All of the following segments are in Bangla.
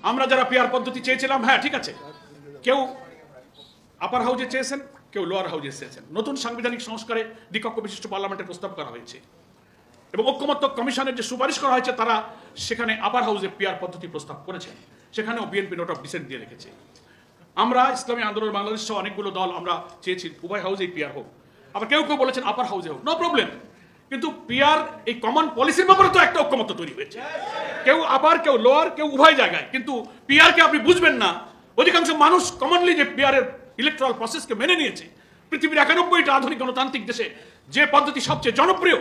আমরা যারা পিআর পদ্ধতি চেয়েছিলাম, হ্যাঁ ঠিক আছে, কেউ আপার হাউজে চেয়েছেন, কেউ লোয়ার হাউজে চেয়েছেন। নতুন সাংবিধানিক সংস্কারে দ্বিকক্ষ বিশিষ্ট পার্লামেন্টের প্রস্তাব করা হয়েছে এবং ঐক্যমত্য কমিশনের যে সুপারিশ করা হয়েছে তারা সেখানে আপার হাউজে পিআর পদ্ধতি প্রস্তাব করেছেন, সেখানেও বিএনপি নোট অফ ডিসেন্ট দিয়ে রেখেছে। আমরা ইসলামী আন্দোলন বাংলাদেশ সহ অনেকগুলো দল আমরা চেয়েছি উভয় হাউজেই পিআর হোক, আবার কেউ কেউ বলেছেন আপার হাউজে হোক, নো প্রবলেম। কিন্তু পিআর এই কমন পলিসির ব্যাপারে তো একটা ঐক্যমত্য তৈরি হয়েছে, কেউ আপার কেউ লোয়ার কেউ উভয় জায়গায়, কিন্তু পিআরকে আপনি বুঝবেন না। অধিকাংশ মানুষ কমনলি যে পিআরের ইলেকট্রাল প্রসেসকে মেনে নিয়েছে। পৃথিবীর 91টা আধুনিক গণতান্ত্রিক দেশে যে পদ্ধতি সবচেয়ে জনপ্রিয়,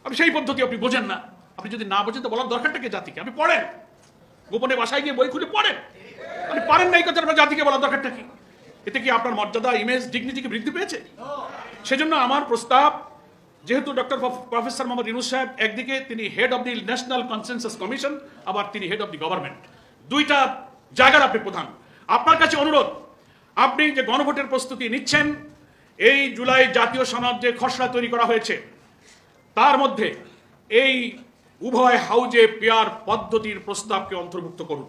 আপনি সেই পদ্ধতি আপনি বোঝেন না। আপনি যদি না বোঝেন তো বলার দরকারটাকে জাতিকে, আপনি পড়েন, গোপনে বাসায় গিয়ে বই খুলে পড়েন। আপনি পারেন না এই কথা, আপনার জাতিকে বলার দরকারটা কি? এতে কি আপনার মর্যাদা, ইমেজ, ডিগনিটিকে বৃদ্ধি পেয়েছে? সেজন্য আমার প্রস্তাব, যেহেতু ডক্টর প্রফেসর মোহাম্মদ ইউনূস সাহেব একদিকে তিনি head of the national consensus commission, আবার তিনি হেড অব দি গভর্নমেন্ট, দুইটা জায়গার আপনি প্রধান। আপনার কাছে অনুরোধ, আপনি যে গণভোটের প্রস্তুতি নিচ্ছেন, এই জুলাই জাতীয় সনদ যে খসড়া তৈরি করা হয়েছে তার মধ্যে এই উভয় হাউজে পিআর পদ্ধতির প্রস্তাবকে অন্তর্ভুক্ত করুন,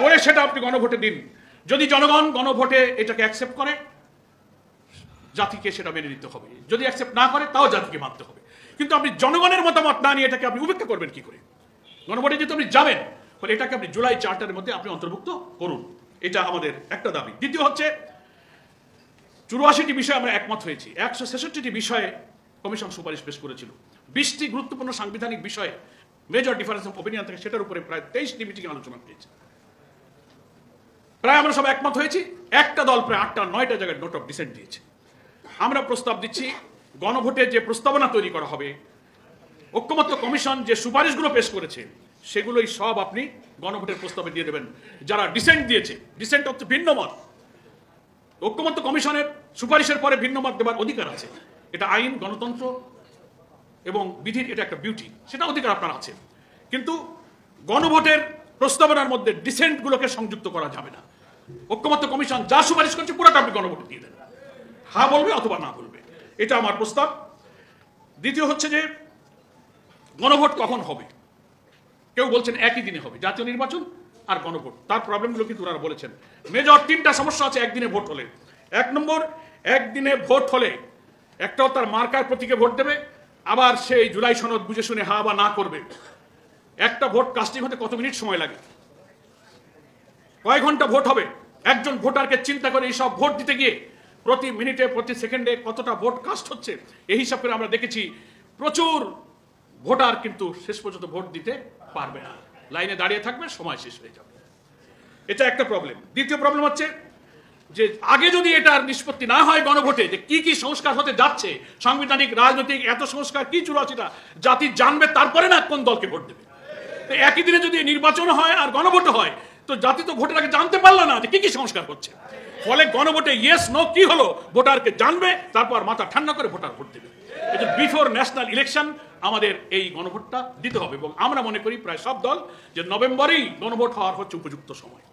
করে সেটা আপনি গণভোটে দিন। যদি জনগণ গণভোটে এটাকে অ্যাকসেপ্ট করে, জাতিকে সেটা মেনে নিতে হবে। যদি অ্যাকসেপ্ট না করে, তাও জাতিকে মানতে হবে। কিন্তু আপনি জনগণের মতামত না নিয়ে এটাকে আপনি উপেক্ষা করবেন কি করে? গণভোটে যেহেতু আপনি যাবেন, ফলে এটাকে আপনি জুলাই চার্টারের মধ্যে আপনি অন্তর্ভুক্ত করুন। এটা আমাদের একটা দাবি। দ্বিতীয় হচ্ছে, 84টি বিষয়ে আমরা একমত হয়েছি, 166টি বিষয়ে কমিশন সুপারিশ পেশ করেছিল। 20টি গুরুত্বপূর্ণ সাংবিধানিক বিষয়ে মেজর ডিফারেন্স অফ অপিনিয়ন থেকে সেটার উপরে প্রায় 23টি মিটিং আলোচনা হয়েছে। প্রায় আমরা সব একমত হয়েছি। একটা দল প্রায় 8টা-9টা জায়গায় নোট অফ ডিসেন্ট দিয়েছে। আমরা প্রস্তাব দিচ্ছি, গণভোটে যে প্রস্তাবনা তৈরি করা হবে, ঐক্যমত্য কমিশন যে সুপারিশগুলো পেশ করেছে, সেগুলোই সব আপনি গণভোটের প্রস্তাবে দিয়ে দেবেন। যারা ডিসেন্ট দিয়েছে, ডিসেন্ট হচ্ছে ভিন্ন মত, ঐক্যমত্য কমিশনের সুপারিশের পরে ভিন্ন মত দেওয়ার অধিকার আছে। এটা আইন, গণতন্ত্র এবং বিধির এটা একটা বিউটি, সেটা অধিকার আপনার আছে। কিন্তু গণভোটের প্রস্তাবনার মধ্যে ডিসেন্টগুলোকে সংযুক্ত করা যাবে না। ঐক্যমত্য কমিশন যা সুপারিশ করছে পুরোটা আপনি গণভোটে দিয়ে দেন, হ্যাঁ বলবে অথবা না বলবে, এটা আমার প্রস্তাব। দ্বিতীয় হচ্ছে যে গণভোট কখন হবে? কেউ বলছেন একই দিনে হবে, জাতীয় নির্বাচন আর গণভোট। তার প্রবলেমগুলো কিন্তু ওনারা বলেছেন। মেজর 3টা সমস্যা আছে একদিনে ভোট হলে। 1 নম্বর, একদিনে ভোট হলে একটাও তার মার্কার প্রতীকে ভোট দেবে, আবার সেই জুলাই সনদ বুঝে শুনে হা বা না করবে। একটা ভোট কাস্টিং হতে কত মিনিট সময় লাগে? কয় ঘন্টা ভোট হবে? একজন ভোটারকে চিন্তা করে এইসব ভোট দিতে গিয়ে প্রতি মিনিটে প্রতি সেকেন্ডে কতটা ভোট কাস্ট হচ্ছে এই হিসাব করে আমরা দেখেছি প্রচুর ভোটার কিন্তু শেষ পর্যন্ত ভোট দিতে পারবে না, লাইনে দাঁড়িয়ে থাকবে, সময় শেষ হয়ে যাবে। এটা একটা প্রবলেম। দ্বিতীয় প্রবলেম হচ্ছে যে আগে যদি এটার নিষ্পত্তি না হয় গণভোটে, যে কি কি সংস্কার হতে যাচ্ছে, সাংবিধানিক রাজনৈতিক এত সংস্কার কি 84টা, জাতি জানবে তারপরে না কোন দলকে ভোট দেবে। তো একই দিনে যদি নির্বাচন হয় আর গণভোট হয়, তো জাতি তো ভোটের আগে জানতে পারলো না যে কি কি সংস্কার হচ্ছে। ফলে গণভোটে ইয়েস নো কি হলো ভোটারকে জানবে, তারপর মাথা ঠান্ডা করে ভোটার ভোট দেবে। এই যে বিফোর ন্যাশনাল ইলেকশন আমাদের এই গণভোটটা দিতে হবে এবং আমরা মনে করি প্রায় সব দল যে নভেম্বরেই গণভোট হওয়ার হচ্ছে উপযুক্ত সময়।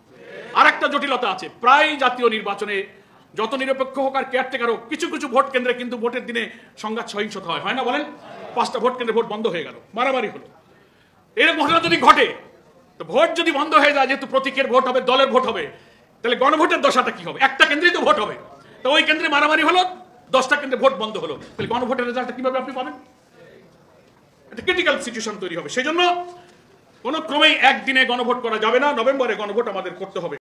আর একটা জটিলতা আছে, প্রায় জাতীয় নির্বাচনে যত নিরপেক্ষ হোক আর কেয়ারটেকার হোক, কিছু কিছু ভোট কেন্দ্রে কিন্তু ভোটের দিনে সংঘাত সহিংসতা হয় না? বলেন, 5টা ভোট কেন্দ্রে ভোট বন্ধ হয়ে গেল, মারামারি হলো। এরকম ঘটনা যদি ঘটে, তো ভোট যদি বন্ধ হয়ে যায়, যেহেতু প্রতীকের ভোট হবে, দলের ভোট হবে, তাহলে গণভোটের দশাটা কি হবে? একটা কেন্দ্রেই তো ভোট হবে, তো ওই কেন্দ্রে মারামারি হলো, 10টা কেন্দ্রে ভোট বন্ধ হলো, তাহলে গণভোটের রেজাল্টটা কিভাবে আপনি পাবেন? একটা ক্রিটিক্যাল সিচুয়েশন তৈরি হবে। সেই জন্য কোনো ক্রমেই একদিনে গণভোট করা যাবে না, নভেম্বরে গণভোট আমাদের করতে হবে।